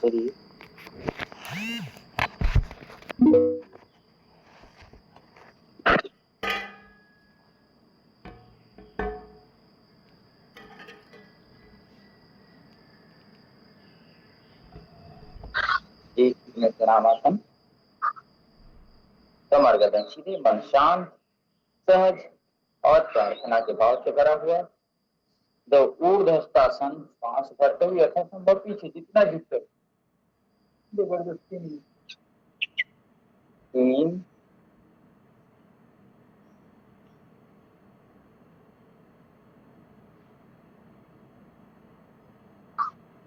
शरीर। एक में प्रणामासन, कमर गर्दन सीधे, मन शांत सहज और प्रार्थना के भाव से भरा हुआ। दो ऊर्ध्वस्तासन, सांस भरते हुए यथासंभव पीछे जितना झुक सके, जबरदस्ती नहीं। 3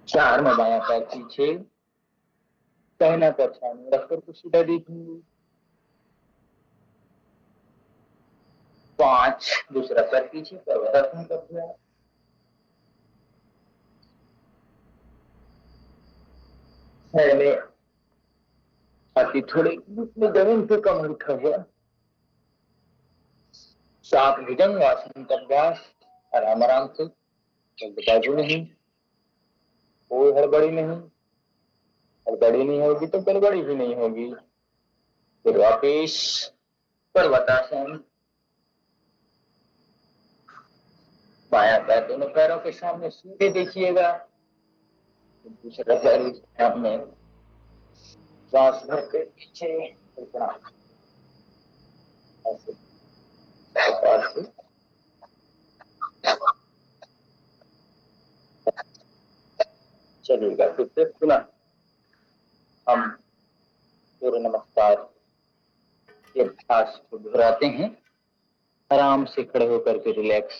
4 में बायां पैर पीछे, पहना पैर सामने रखकर कुछ सीधा देखेंगे। 5 दूसरा पैर पीछे, पर्वतासन कर दिया। पहले छाती थोड़ी में जमीन से कम उठा हुआ। 7 भुजंगासन का अभ्यास, आराम आराम से, जल्दबाजी नहीं, कोई हड़बड़ी नहीं। हड़बड़ी नहीं होगी तो गड़बड़ी भी नहीं होगी। फिर वापिस पर्वतासन, बायां पैर दोनों पैरों के सामने सीधे देखिएगा, दूसरा पैर सामने, सांस भरते पीछे, ऐसे चलिएगा। फिर पुनः हम सूर्य नमस्कार के अभ्यास को दोहराते हैं। आराम से खड़े होकर के रिलैक्स,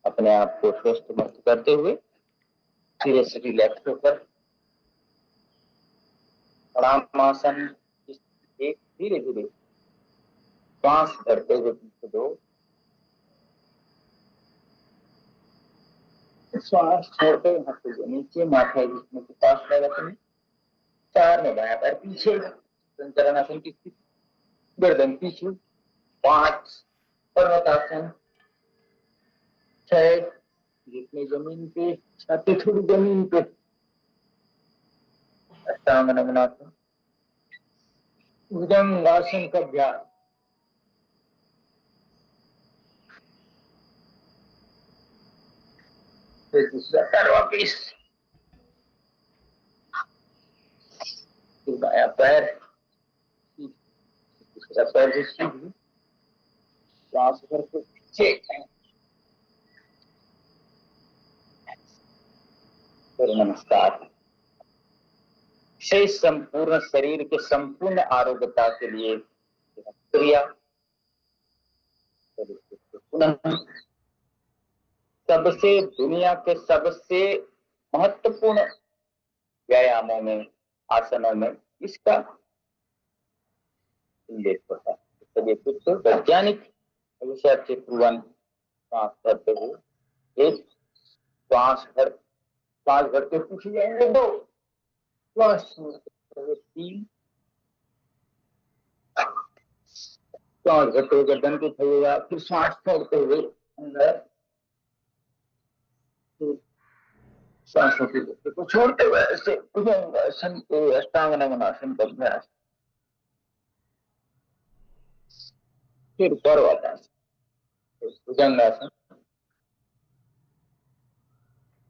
अपने आप को स्वस्थ मुक्त करते हुए धीरे से रिलैक्स होकर प्रणामासन, एक धीरे धीरे सांस भरते हुए पीछे 2, श्वास छोड़ते हुए हाथ को नीचे, माथा जिसमें के पास लगाते हैं। 4 में बायां पैर पीछे, संचलनासन की स्थिति, गर्दन पीछे। 5 पर्वतासन। 6 जितनी जमीन पे, छाती थोड़ी जमीन पे, अष्टांग नमनासन, भुजंगासन का अभ्यास। फिर दूसरा पैर वापिस, फिर बायां पैर, दूसरा पैर भी सीधे, सांस करके पीछे, फिर नमस्कार। शेष संपूर्ण शरीर के संपूर्ण आरोग्यता के लिए क्रिया। पुनः सबसे, दुनिया के सबसे महत्वपूर्ण व्यायामों में, आसनों में इसका उल्लेख होता है। चलिए कुछ वैज्ञानिक विषय से पूर्वन सांस करते हुए, एक सांस भरते पीछे जाएंगे, 2 श्वास छोड़ते हुए, 3 श्वास भरते हुए गर्दन को उठाइएगा, फिर सांस छोड़ते हुए अंदर, सांसों की गति को छोड़ते हुए ऐसे भुजंगासन को, अष्टांग नमनासन का अभ्यास। फिर पर्वतासन, भुजंगासन,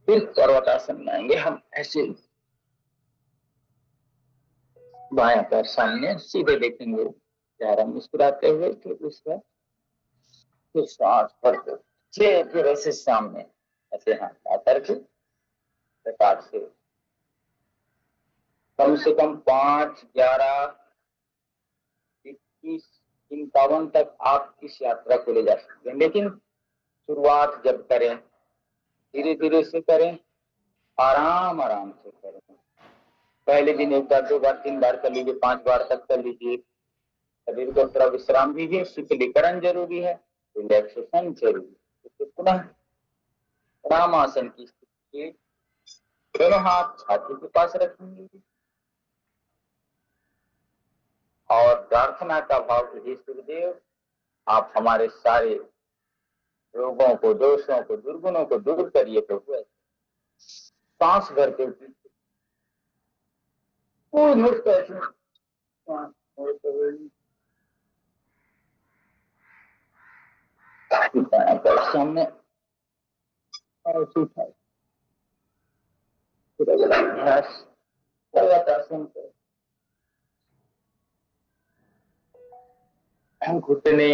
फिर पर्वतासन में आएंगे हम ऐसे, बायां पैर सामने सीधे देखेंगे, चेहरा मुस्कुराते हुए। फिर दूसरा, फिर सांस भरते, फिर ऐसे सामने ऐसे हाथ आकर के प्रकार से कम 5, 11, 21, 51 तक आप इस यात्रा को ले जा सकते हैं। लेकिन शुरुआत जब करें, धीरे धीरे से करें, आराम आराम से करें। पहले दिन 1 बार, 2 बार, 3 बार कर लीजिए, 5 बार तक कर लीजिए। शरीर को थोड़ा विश्राम दीजिए, शीतलीकरण जरूरी है, रिलैक्सेशन जरूरी है। तो पुनः प्रणामासन की स्थिति, दोनों हाथ छाती के पास रखेंगे और प्रार्थना का भाव कि हे सूर्यदेव, आप हमारे सारे रोगों को, दोषों को, दुर्गुणों को दूर करिए प्रभु। सांस भरते हुए Nur person. सामने अभ्यास घुटने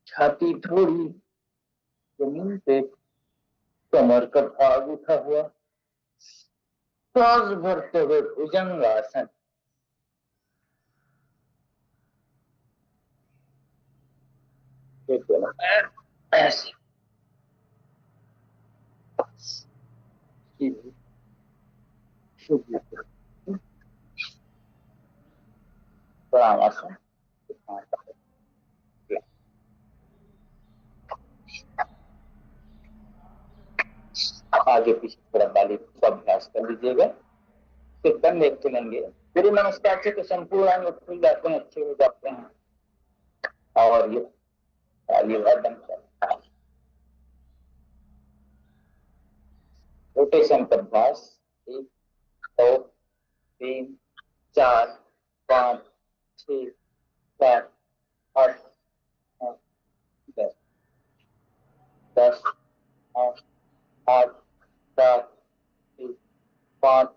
छाती थोड़ी जमीन पे, कमर का भाग उठा हुआ, सांस भरते हुए भुजंगासन। ऐसे आसन। आगे पीछे थोड़ा बाली को अभ्यास कर लीजिएगा, फिर कंधे खुलेंगे। सूर्य नमस्कार से तो संपूर्ण अंग खुल जाते हैं, अच्छे हो जाते हैं। और ये रोटेशन का अभ्यास 1 2 3 4 5 6 7 8 9 10 10 8 8 7 6 5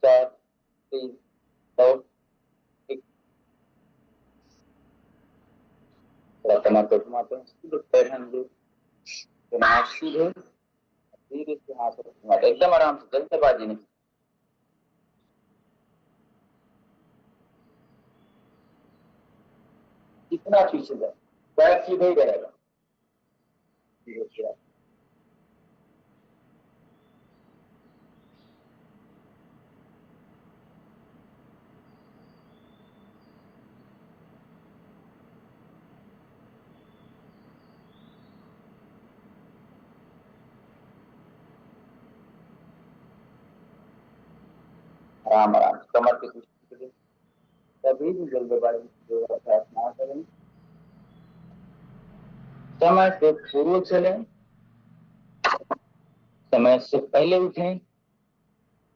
4 3 2 1। घुमाते हैं, सीधे पैर हम सीधे धीरे से हाथ घुमाते, एकदम आराम से, जल्दबाजी नहीं। कितना पीछे जाए, पैर सीधे ही रहेगा। आराम आराम कमर की कुछ कभी भी जल्दबाजी जो अभ्यास ना करें, समय से पूर्व चले, समय से पहले उठें,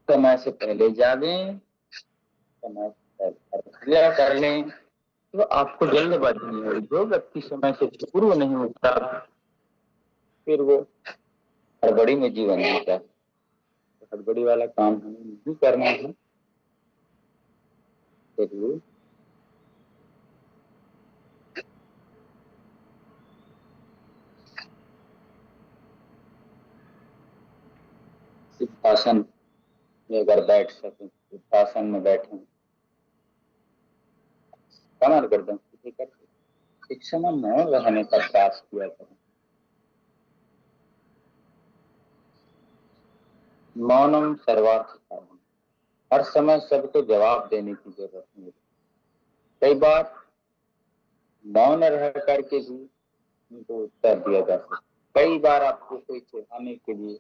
समय से पहले जागें, समय से क्रिया कर लें, तो आपको जल्दबाजी नहीं होगी। जो व्यक्ति समय से पूर्व नहीं उठता, फिर वो हड़बड़ी में जीवन जीता है। हड़बड़ी वाला काम हमें नहीं करना है। चलिए सिद्धासन में अगर बैठ सकें, सिद्धासन में बैठें, कमर गर्दन सीधी करके एक समय मौन रहने का प्रयास किया करें। मौनम सर्वार्थ साधनम। हर समय सबको जवाब देने की जरूरत नहीं। कई बार मौन रह करके भी उनको उत्तर दिया जा सकता। कई बार आपको कोई चिढ़ाने के लिए,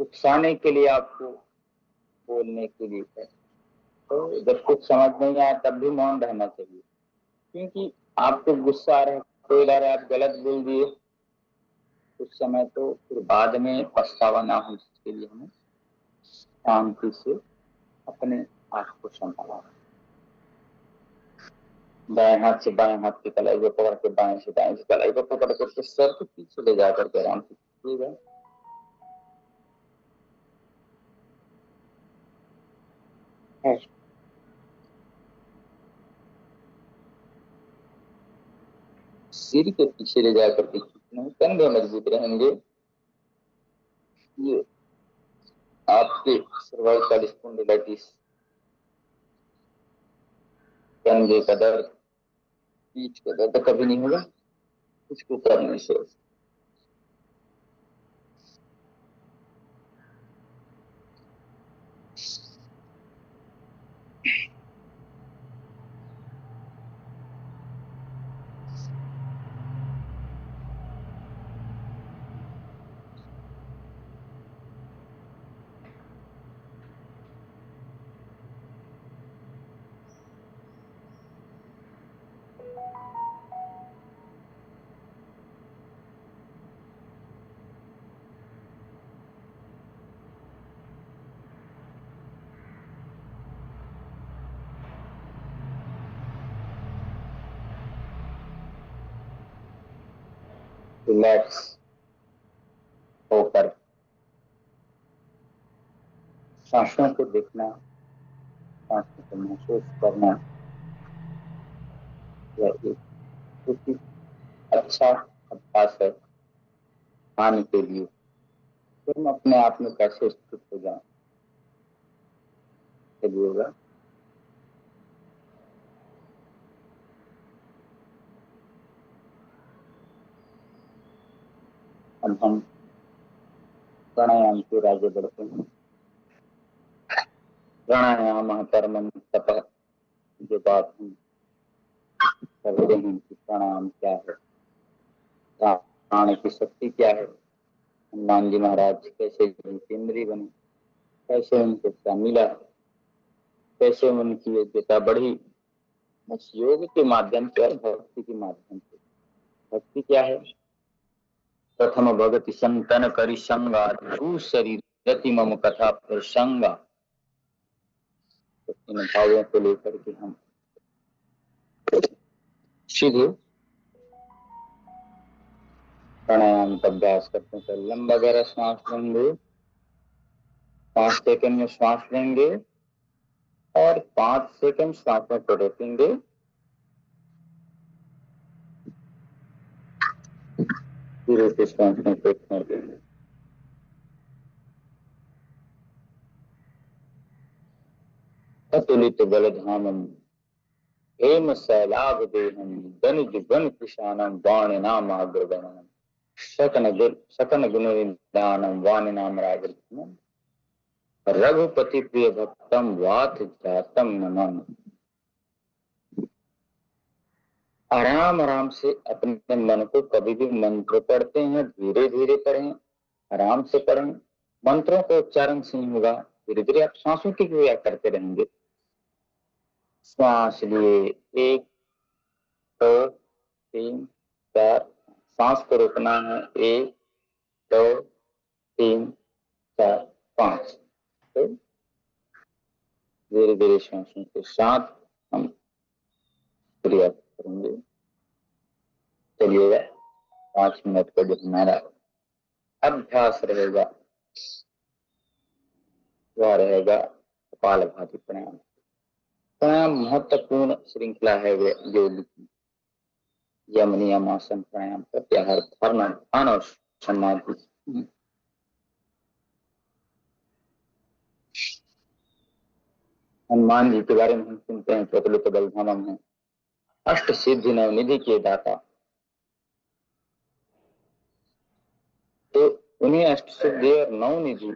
उकसाने के लिए आपको बोलने के लिए है, तो जब कुछ समझ नहीं आया तब भी मौन रहना चाहिए। क्योंकि आपको गुस्सा आ रहा है, कोई बार आप गलत बोल दिए, कुछ समय तो फिर बाद में पछतावा ना हो, इसके लिए हमें शांति से अपने आप को संभाला। दाएं हाथ से बाएं हाथ की कलाई को पकड़ के, बाएं से दाएं से कलाई को पकड़ करके सर के पीछे ले जाकर के आराम से कीजिएगा। सिर के पीछे ले जाकर के खींचना, कंधे मजबूत रहेंगे। ये आपके सर्वाइकल स्पॉन्डिलाइटिस, कंधे का दर्द, पीठ का दर्द कभी नहीं होगा इसको करने से। रिलैक्स होकर सांसों को देखना, सांसों को महसूस करना, यह एक बहुत ही अच्छा अभ्यास है ध्यान के लिए। फिर हम अपने आप में कैसे स्थित हो जाए, चलिएगा। अब हम प्राणायाम के आगे बढ़ते हैं। प्राणायाम परम तप, जो बात हम करते हैं कि प्राणायाम क्या है, प्राण की शक्ति क्या है, हनुमान जी महाराज कैसे जितेंद्रीय बने, कैसे उनको क्या मिला, कैसे उनकी योग्यता बढ़ी, बस योग के माध्यम से और भक्ति के माध्यम से। भक्ति क्या है? प्रथम भगति संतन करि संगा, शरीर गति मम कथा प्रसंगा। तो इन भावों को लेकर के हम सीधे प्राणायाम का अभ्यास करते हैं। तो लंबा गहरा श्वास लेंगे, 5 सेकंड में श्वास लेंगे और 5 सेकंड श्वासों को रोकेंगे। धीरे से श्वास में छोड़ेंगे। अतुलित बलधामम हेम शैलाभ देहम दनुज बन किशानम वाणी नाम अग्रगणम सकन गुण निदानम वाणी नाम राजरत्नम रघुपति प्रिय भक्तम वात जातम मनम। आराम आराम से अपने मन को, कभी भी मंत्र पढ़ते हैं धीरे धीरे पढ़ें, आराम से पढ़ें। मंत्रों का उच्चारण से नहीं होगा, धीरे धीरे आप सांसों की क्रिया करते रहेंगे। श्वास लिए 1 2 3 4, सांस को रोकना है 1 2 3 4 5। तो धीरे धीरे सांसों के साथ हम क्रिया करेंगे। चलिएगा, 5 मिनट का जो हमारा अभ्यास रहेगा वह रहेगा कपालभाति प्राणायाम। प्राणायाम महत्वपूर्ण श्रृंखला है योग की। यम नियम आसन प्राणायाम प्रत्याहार धारणा ध्यान और समाधि। हनुमान जी के बारे में हम सुनते हैं प्रतुलित बलधामम है, अष्ट सिद्धि नवनिधि के दाता। तो उन्हें अष्ट सिद्धि और नवनिधि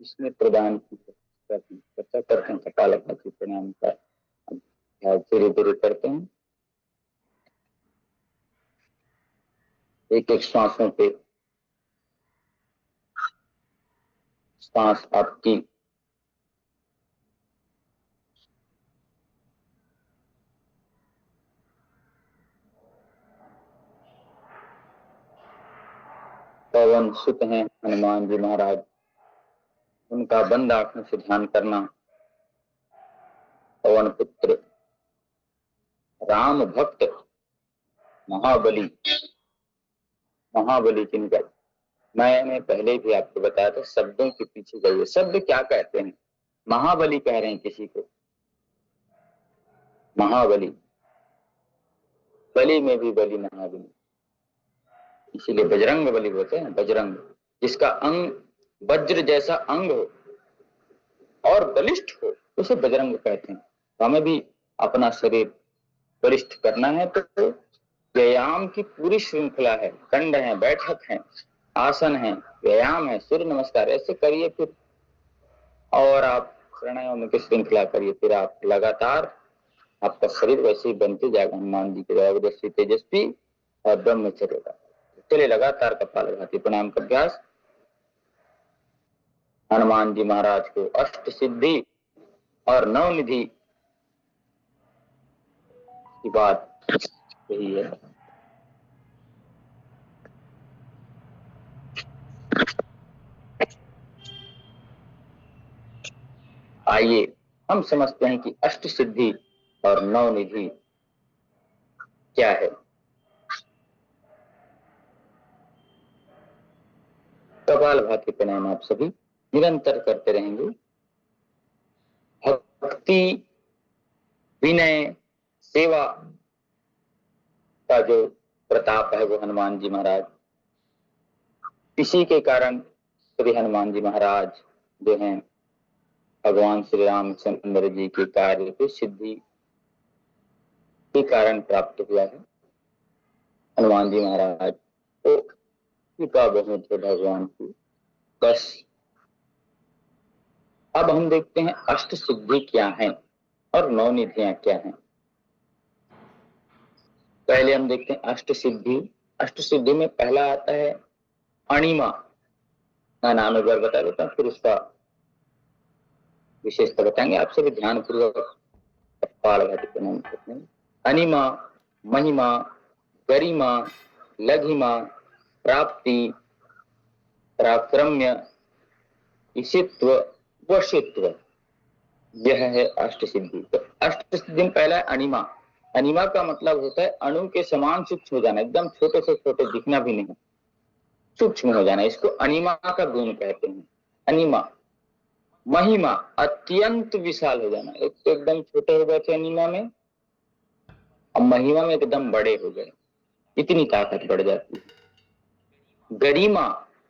इसमें प्रदान की चर्चा करते हैं। कपालभाति प्राणायाम का अभ्यास धीरे धीरे करते हैं। एक एक श्वासों पे सांस आपकी पवन सुत हैं हनुमान जी महाराज, उनका बंद आंखों से ध्यान करना। पवन पुत्र राम भक्त महाबली, महाबली किनका? मैंने पहले भी आपको बताया था, शब्दों के पीछे जाइए। शब्द क्या कहते हैं? महाबली कह रहे हैं किसी को, महाबली, बलि में भी बलि महाबली, इसीलिए बजरंग बली होते हैं। बजरंग, जिसका अंग वज्र जैसा अंग हो और बलिष्ठ हो, उसे बजरंग कहते हैं। तो हमें भी अपना शरीर बलिष्ठ करना है, तो व्यायाम की पूरी श्रृंखला है। दंड है, बैठक है, आसन है, व्यायाम है, सूर्य नमस्कार, ऐसे करिए। फिर और आप प्राणायाम की श्रृंखला करिए, फिर आप लगातार आपका शरीर वैसे ही बनते जाएगा हनुमान जी के जैसे तेजस्वी और ब्रह्मचर्य का। चलिए लगातार कपालभाति प्राणायाम का अभ्यास। हनुमान जी महाराज को अष्ट सिद्धि और नवनिधि की बात यही है। आइए हम समझते हैं कि अष्ट सिद्धि और नवनिधि क्या है। कपाल भाती प्राणायाम आप सभी निरंतर करते रहेंगे। भक्ति, विनय, सेवा का जो प्रताप है वो हनुमान जी महाराज, इसी के कारण श्री हनुमान जी महाराज जो हैं भगवान श्री रामचंद्र जी के कार्य की सिद्धि के कारण प्राप्त हुआ है। हनुमान जी महाराज तो कृपा बहुत है भगवान की। बस अब हम देखते हैं अष्ट सिद्धि क्या है और नौ निधियां क्या हैं। पहले हम देखते हैं अष्ट सिद्धि। अष्ट सिद्धि में पहला आता है अणिमा। मैं नाम एक बार बता देता हूँ, फिर उसका विशेषता बताएंगे। आप सभी ध्यान पूर्वक प्रणाम करते हैं। अनिमा, महिमा, गरिमा, लघिमा, प्राप्ति, पराक्रम्य, ईशित्व, वशित्व, यह है अष्ट सिद्धि। तो अष्ट सिद्धि में पहला है अनिमा। अनिमा का मतलब होता है अणु के समान सूक्ष्म हो जाना, एकदम छोटे से छोटे, दिखना भी नहीं, सूक्ष्म हो जाना, इसको अनिमा का गुण कहते हैं। अनिमा। महिमा, अत्यंत विशाल हो जाना, एक तो एकदम छोटे हो गए थे अनिमा में, अब महिमा में एकदम बड़े हो गए, इतनी ताकत बढ़ जाती है। गरिमा,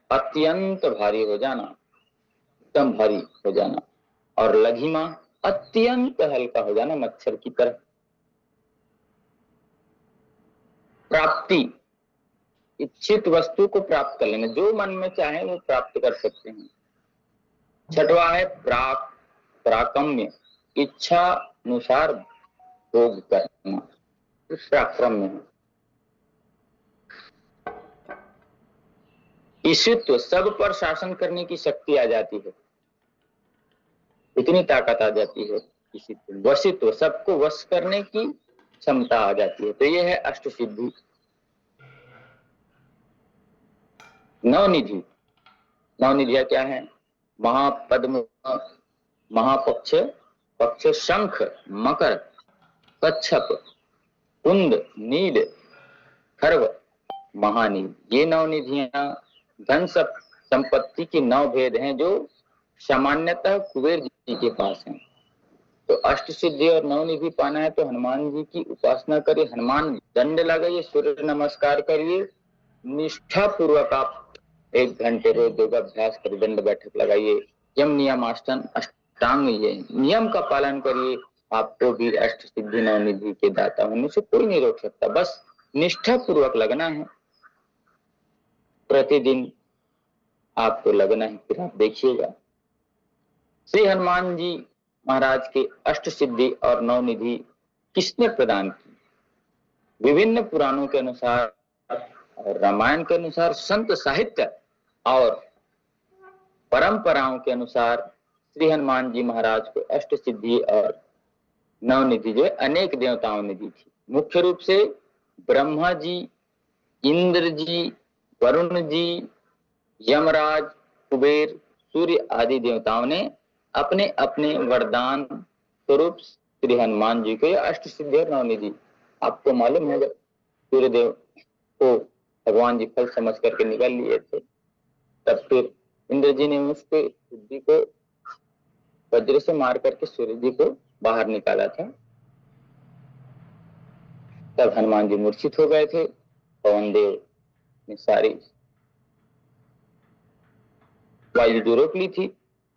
अत्यंत भारी हो जाना, एकदम भारी हो जाना। और लघिमा, अत्यंत हल्का हो जाना, मच्छर की तरह। प्राप्ति, इच्छित वस्तु को प्राप्त कर लेना, जो मन में चाहे वो प्राप्त कर सकते हैं। छठवा है पराक्रम्य, इच्छा अनुसार भोग करना, पराक्रम्य है। ईशित्व, सब पर शासन करने की शक्ति आ जाती है, इतनी ताकत आ जाती है ईशित्व। वशित्व, सबको वश करने की क्षमता आ जाती है। तो यह है अष्ट सिद्धि। नवनिधि। नवनिधियां क्या है? महापद्म, महापक्ष, पक्ष, शंख, मकर, कच्छप, कुंद, नील, खर्व, महानील, ये नवनिधियां धन संपत्ति की नौ भेद हैं जो सामान्यतः कुबेर जी के पास हैं। तो अष्ट सिद्धि और नवनिधि पाना है तो हनुमान जी की उपासना करिए, हनुमान दंड लगाइए, सूर्य नमस्कार करिए, निष्ठा पूर्वक आप 1 घंटे रोज योगाभ्यास करिए, दंड बैठक लगाइए, यम नियम आसन अष्टांग ये नियम का पालन करिए। आपको भी अष्ट सिद्धि नवनिधि के दाता होने से कोई नहीं रोक सकता, बस निष्ठा पूर्वक लगना है, प्रतिदिन आपको लगना है, फिर आप देखिएगा। श्री हनुमान जी महाराज के अष्ट सिद्धि और नवनिधि किसने प्रदान की? विभिन्न पुराणों के अनुसार और रामायण के अनुसार, संत साहित्य और परंपराओं के अनुसार श्री हनुमान जी महाराज को अष्ट सिद्धि और नवनिधि जो अनेक देवताओं ने दी थी। मुख्य रूप से ब्रह्मा जी, इंद्र जी, वरुण जी, यमराज, कुबेर, सूर्य आदि देवताओं ने अपने अपने वरदान स्वरूप श्री हनुमान जी को अष्ट सिद्धि और नवनिधि, आपको मालूम होगा सूर्यदेव को भगवान जी फल समझ करके निकल लिए थे, तब फिर इंद्र जी ने उसके सिद्धि को वज्र से मार करके सूर्य जी को बाहर निकाला था। तब हनुमान जी मूर्छित हो गए थे, पवन देव ने सारी वायु जो रोक ली थी,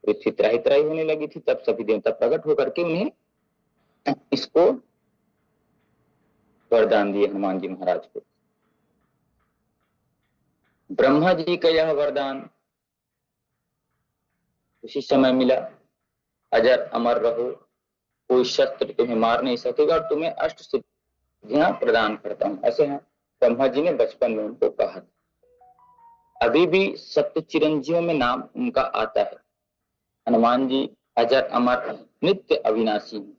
पृथ्वी त्राही त्राही होने लगी थी, तब सभी देवता प्रकट होकर के उन्हें इसको वरदान दिए हनुमान जी महाराज को। ब्रह्मा जी का यह वरदान उसी समय मिला, अजर अमर रहो, कोई शस्त्र तुम्हें मार नहीं सकेगा और तुम्हें अष्ट सिद्धियां प्रदान करता हूं, ऐसे हैं ब्रह्मा जी ने बचपन में उनको कहा। अभी भी सप्त चिरंजीवियों में नाम उनका आता है। हनुमान जी अजर अमर नित्य अविनाशी हैं।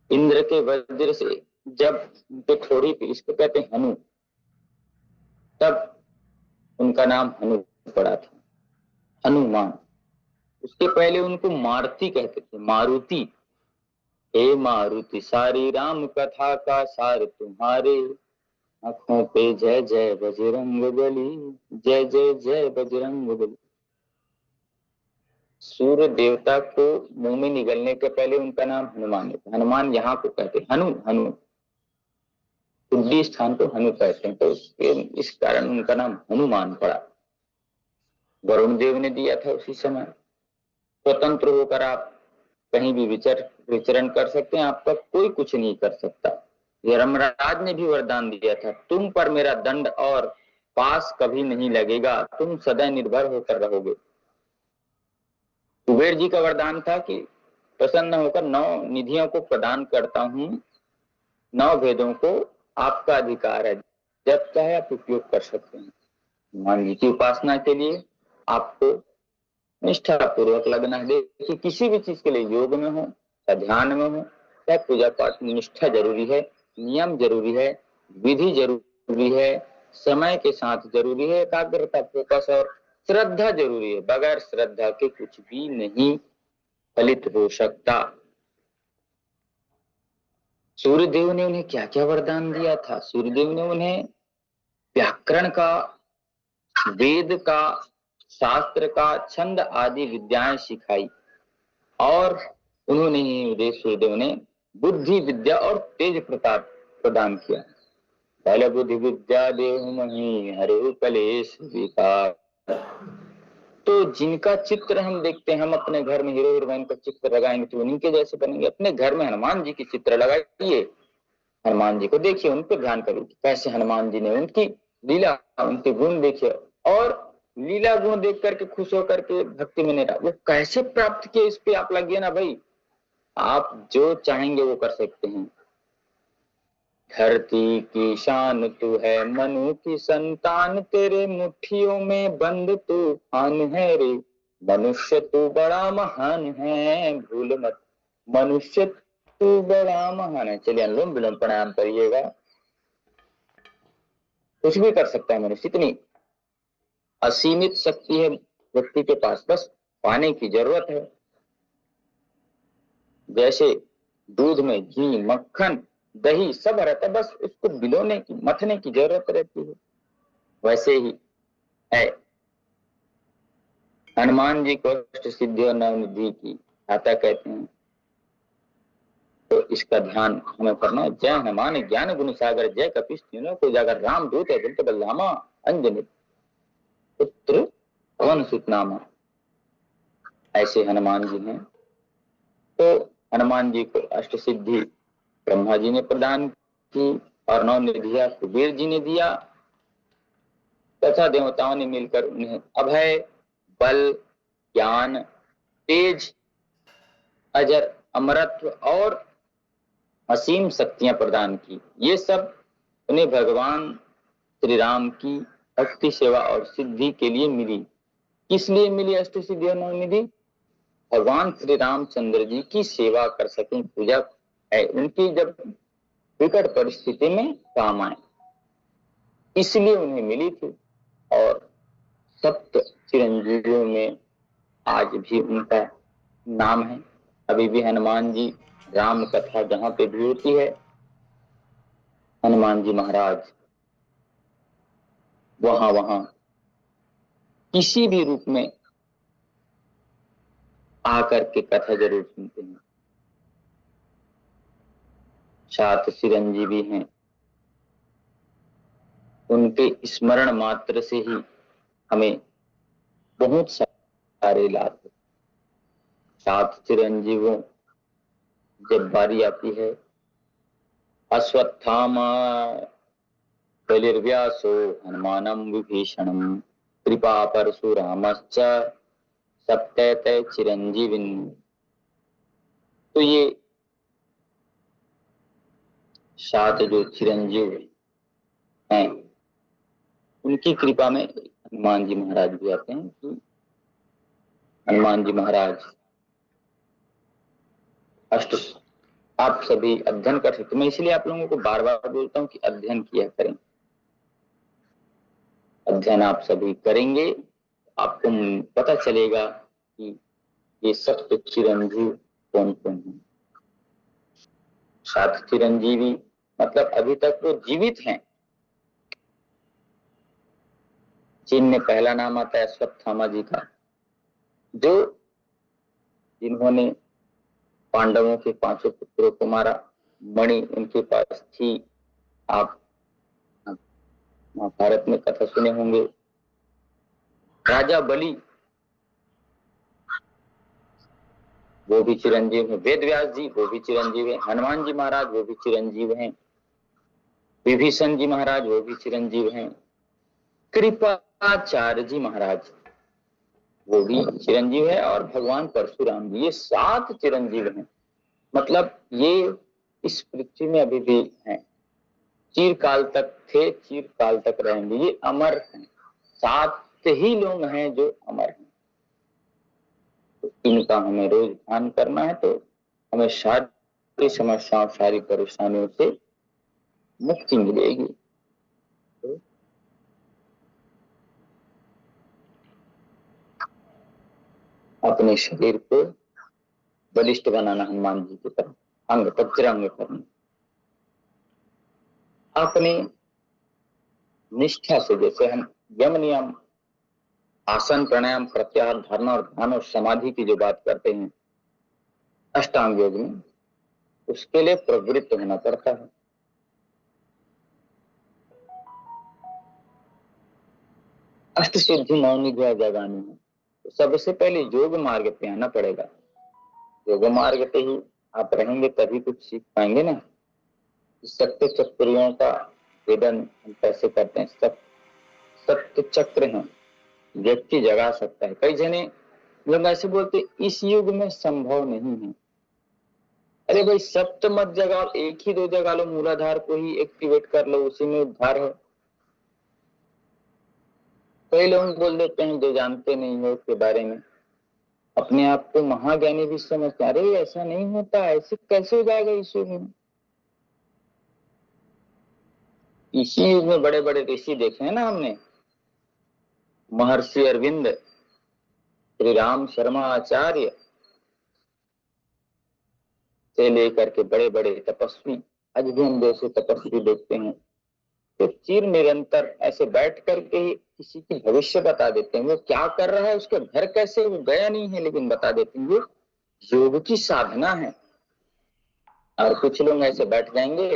इंद्र के वज्र से जब उनके ठोड़ी पे, इसको कहते हैं हनु, तब उनका नाम हनु पड़ा था, हनुमान। उसके पहले उनको मारुति कहते थे, मारुति। हे मारुति सारी राम कथा का सार तुम्हारे, आंखों पे जय जय बजरंग बली, जय जय जय बजरंग बली। सूर्य देवता को मुंह में निगलने के पहले उनका नाम हनुमान है। हनुमान यहाँ को कहते हैं, हनु हनु, उद्दी स्थान को हनु कहते हैं, तो इस कारण उनका नाम हनुमान पड़ा। वरुण देव ने दिया था उसी समय। स्वतंत्र होकर आप कहीं भी विचरण कर सकते हैं, आपका कोई कुछ नहीं कर सकता। यमराज ने भी वरदान दिया था, तुम पर मेरा दंड और पास कभी नहीं लगेगा, तुम सदा निर्भर होकर रहोगे। कुबेर जी का वरदान था कि प्रसन्न होकर 9 निधियों को प्रदान करता हूं, 9 भेदों को आपका अधिकार है, जब चाहे आप उपयोग कर सकते हैं। हनुमान जी की उपासना के लिए आपको निष्ठा पूर्वक लगना है। देखिए किसी भी चीज के लिए, योग में हो या ध्यान में हो या पूजा पाठ में, निष्ठा जरूरी है, नियम जरूरी है, विधि जरूरी है, समय के साथ जरूरी है, एकाग्रता, फोकस और श्रद्धा जरूरी है। बगैर श्रद्धा के कुछ भी नहीं फलित हो सकता। सूर्यदेव ने उन्हें क्या क्या वरदान दिया था? सूर्यदेव ने उन्हें व्याकरण का, वेद का, शास्त्र का, छंद आदि विद्याएं सिखाई और उन्होंने ही सूर्यदेव ने बुद्धि विद्या और तेज प्रताप प्रदान किया। बल बुद्धि विद्या देहु महि हरहु कलेश विकार। तो जिनका चित्र हम देखते हैं, हम अपने घर में हीरो हीरोइन का चित्र लगाएंगे तो उन्हीं के जैसे बनेंगे। अपने घर में हनुमान जी की चित्र लगाइए, हनुमान जी को देखिए, उन पर ध्यान करिए कैसे हनुमान जी ने उनकी लीला, उनके गुण देखिए, और लीला गुण देख करके खुश होकर के भक्ति में नहीं रहा, वो कैसे प्राप्त किए, इस पे आप लगिए ना भाई। आप जो चाहेंगे वो कर सकते हैं। धरती की शान तू है, मनु की संतान, तेरे मुट्ठियों में बंद तूफान है रे। मनुष्य तू बड़ा महान है, भूल मत मनुष्य तू बड़ा महान है। चलिए अनुलोम विलोम प्राणायाम करिएगा। कुछ भी कर सकता है मनुष्य, इतनी असीमित शक्ति है व्यक्ति के पास, बस पाने की जरूरत है। जैसे दूध में घी, मक्खन, दही सब रहता है, बस उसको बिलोने की, मथने की जरूरत रहती है। वैसे ही है हनुमान जी को अष्ट सिद्धि और नवनिधि की आता कहते हैं, तो इसका ध्यान हमें करना है। जय हनुमान ज्ञान गुण सागर, जय कपीश तीनों को जागर, राम दूत अतुलित बलधामा, अंजनी पुत्र पवन सुत नामा। ऐसे हनुमान जी हैं। तो हनुमान जी को अष्ट सिद्धि ब्रह्मा जी ने प्रदान की और 9 निधियां कुबेर जी ने दिया तथा देवताओं ने मिलकर उन्हें अभय, बल, ज्ञान, तेज, अजर, अमरत्व और असीम शक्तियां प्रदान की। ये सब उन्हें भगवान श्री राम की भक्ति, सेवा और सिद्धि के लिए मिली। किस लिए मिली अष्ट सिद्धि और 9 निधि? भगवान श्री रामचंद्र जी की सेवा कर सकें, पूजा है उनकी जब विकट परिस्थिति में काम आए, इसलिए उन्हें मिली थी। और सप्त चिरंजीवियों में आज भी उनका नाम है। अभी भी हनुमान जी राम कथा जहां पे भी होती है, हनुमान जी महाराज वहां वहां किसी भी रूप में आकर के कथा जरूर सुनते हैं। 7 चिरंजीवी हैं, उनके स्मरण मात्र से ही हमें बहुत सारे लाभ। 7 चिरंजीवों जब बारी आती है, अश्वत्थामा बलिर्व्यासो हनुमानम विभीषणम कृपा परशुरामश्च सप्तैते चिरंजीविन। तो ये 7 जो चिरंजीव हैं, उनकी कृपा में हनुमान जी महाराज भी आते हैं कि हनुमान जी महाराज अष्ट, आप सभी अध्ययन कर सकते। मैं इसलिए आप लोगों को बार बार बोलता हूँ कि अध्ययन किया करें। अध्ययन आप सभी करेंगे, आपको पता चलेगा कि ये सप्त चिरंजीव कौन कौन है। 7 चिरंजीवी मतलब अभी तक वो जीवित हैं, चीन में पहला नाम आता है अश्वत्थामा जी का, जो जिन्होंने पांडवों के पांचों पुत्रों को मारा। मणि उनके पास थी। आप महाभारत में कथा सुने होंगे। राजा बलि वो भी चिरंजीव है, वेद व्यास जी वो भी चिरंजीव है, हनुमान जी महाराज वो भी चिरंजीव हैं, विभीषण जी महाराज वो भी चिरंजीव हैं, कृपाचार्य जी महाराज वो भी चिरंजीव है, और भगवान परशुराम जी, ये 7 चिरंजीव हैं। मतलब ये इस पृथ्वी में अभी भी हैं, चिरकाल तक थे, चिरकाल तक रहेंगे, ये अमर हैं। 7 ही लोग हैं जो अमर हैं। तो इनका हमें रोज ध्यान करना है, तो हमें सारी समस्याओं, सारी परेशानियों से मुक्ति मिलेगी। अपने शरीर को बलिष्ठ बनाना, हनुमान जी की तरह अंग वज्रांग करना, अपनी निष्ठा से, जैसे हम यम नियम, आसन, प्राणायाम, प्रत्याहार, धारणा और ध्यान और समाधि की जो बात करते हैं अष्टांग योग में, उसके लिए प्रवृत्त होना पड़ता है। अष्ट सिद्धि नौ निधियां जगानी है, तो सबसे पहले योग मार्ग पे आना पड़ेगा। योग मार्ग पे ही आप रहेंगे तभी कुछ सीख पाएंगे ना। सत्य चक्रियों का वेदन हम कैसे करते हैं? सब सत्य चक्र हैं, व्यक्ति जगा सकता है। कई जने लोग ऐसे बोलते इस युग में संभव नहीं है। अरे भाई, सप्त मत जगाओ, एक ही 2 जगा लो, मूलाधार को ही एक्टिवेट कर लो, उसी में उद्धार है। कई लोग बोल देते हैं जो जानते नहीं हो उसके बारे में, अपने आप को महाज्ञानी भी समझते, अरे ऐसा नहीं होता, ऐसे कैसे हो जाएगा इस युग में? इसी युग में बड़े बड़े ऋषि देखे हैं ना हमने, महर्षि अरविंद, श्री राम शर्मा आचार्य से लेकर के बड़े बड़े तपस्वी, आज भी हम जैसे तपस्वी देखते हैं, तो चिर निरंतर ऐसे बैठ करके ही किसी की भविष्य बता देते हैं। वो क्या कर रहा है, उसके घर कैसे, वो गया नहीं है लेकिन बता देते हैं। वो योग की साधना है। और कुछ लोग ऐसे बैठ जाएंगे,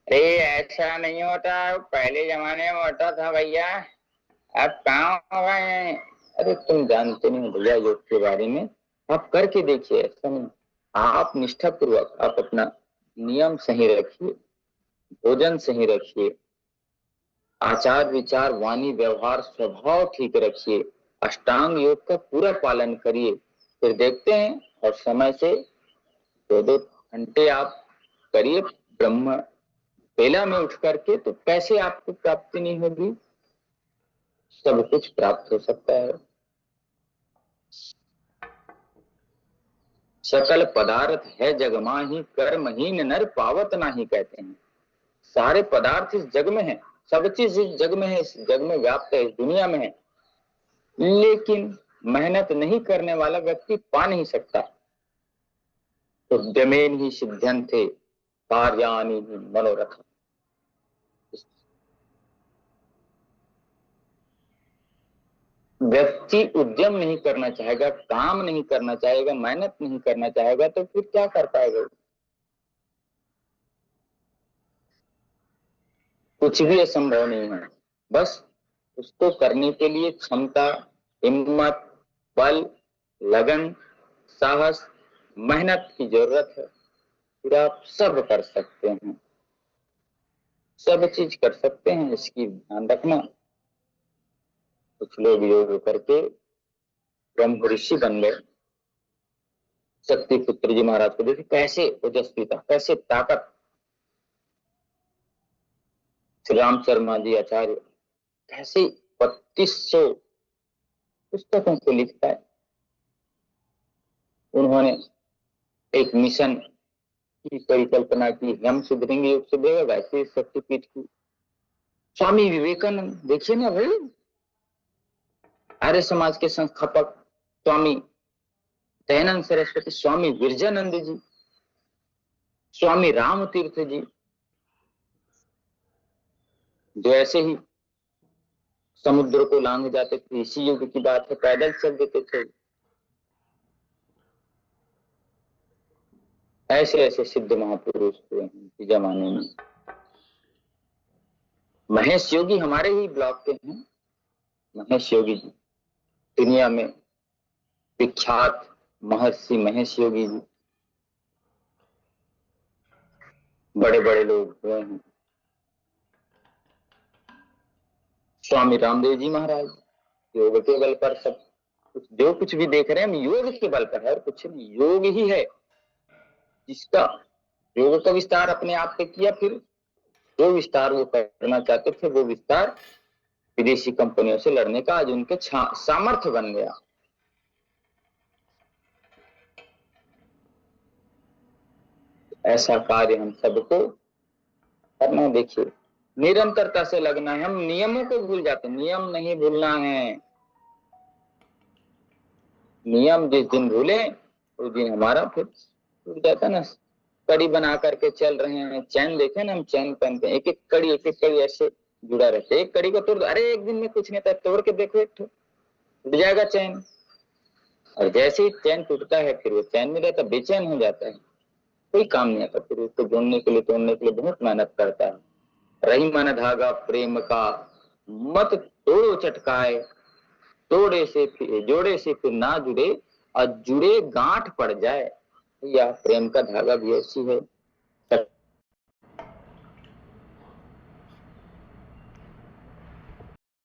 अरे ऐसा नहीं होता, पहले जमाने में होता था भैया, अब कहाँ होगा ये? अरे तुम जानते नहीं भैया योग के बारे में, आप करके देखिए। ऐसा नहीं, आप निष्ठा पूर्वक आप अपना नियम सही रखिए, भोजन सही रखिए, आचार विचार वाणी व्यवहार स्वभाव ठीक रखिए, अष्टांग योग का पूरा पालन करिए, फिर देखते हैं। और समय से 2-2 घंटे आप करिए ब्रह्म बेला में उठ करके, तो कैसे आपको प्राप्ति नहीं होगी? सब कुछ प्राप्त हो सकता है। सकल पदार्थ है जग माही, कर्महीन नर पावत नाही, कहते हैं। सारे पदार्थ इस जग में है, सब चीज इस जग में है, इस जग में व्याप्त है, इस दुनिया में है, लेकिन मेहनत नहीं करने वाला व्यक्ति पा नहीं सकता। तो उद्यमेन ही सिद्ध्यन्ते कार्याणि ही मनोरथ। व्यक्ति उद्यम नहीं करना चाहेगा, काम नहीं करना चाहेगा, मेहनत नहीं करना चाहेगा, तो फिर क्या कर पाएगा? कुछ भी असंभव नहीं है। बस उसको करने के लिए क्षमता, हिम्मत, बल, लगन, साहस, मेहनत की जरूरत है। फिर आप सब कर सकते हैं, सब चीज कर सकते हैं, इसकी ध्यान रखना। कुछ लोग योग करके ब्रह्म ऋषि बन गए। शक्ति पुत्र जी महाराज को देखिए कैसे ओजस्विता, कैसे ताकत। श्री राम शर्मा जी आचार्य कैसे 3200 पुस्तकों को लिखता है। उन्होंने एक मिशन की परिकल्पना की, हम सुधरेंगे योग सुधरेगा, वैसे शक्तिपीठ की। स्वामी विवेकानंद देखिए ना भाई, आर्य समाज के संस्थापक स्वामी दयानंद सरस्वती, स्वामी विरजानंद जी, स्वामी राम तीर्थ जी, जो ऐसे ही समुद्र को लांघ जाते थे, इसी युग की बात है, पैदल चल देते थे। ऐसे ऐसे सिद्ध महापुरुष हुए हैं इस जमाने में। महेश योगी हमारे ही ब्लॉक के हैं, महेश योगी जी, दुनिया में विख्यात महर्षि महेश योगी जी, बड़े बड़े लोग हुए हैं। स्वामी रामदेव जी महाराज, योग के बल पर सब कुछ, जो कुछ भी देख रहे हैं हम योग के बल पर है और कुछ नहीं, योग ही है जिसका योग का विस्तार अपने आप पे किया। फिर जो विस्तार वो करना चाहते थे वो विस्तार विदेशी कंपनियों से लड़ने का आज उनके सामर्थ्य बन गया। ऐसा कार्य हम सबको करना। देखिए निरंतरता से लगना है, हम नियमों को भूल जाते, नियम नहीं भूलना है। नियम जिस दिन भूले उस दिन हमारा फिर टूट जाता ना। कड़ी बना करके चल रहे हैं, चैन देखे ना, हम चैन पहनते हैं, एक एक कड़ी ऐसे जुड़ा रहता है। एक कड़ी को तोड़, अरे एक दिन में कुछ नहीं था, तोड़ के देखो एक टूट जाएगा चैन। और जैसे ही चैन टूटता है फिर वो चैन में रहता, बेचैन हो जाता है, कोई काम नहीं आता। फिर उसको जोड़ने के लिए, तोड़ने के लिए बहुत मेहनत करता है। रही मन धागा प्रेम का, मत तोड़ो चटकाए, जोड़े से फिर ना जुड़े, और जुड़े गांठ पड़ जाए। या प्रेम का धागा भी ऐसी है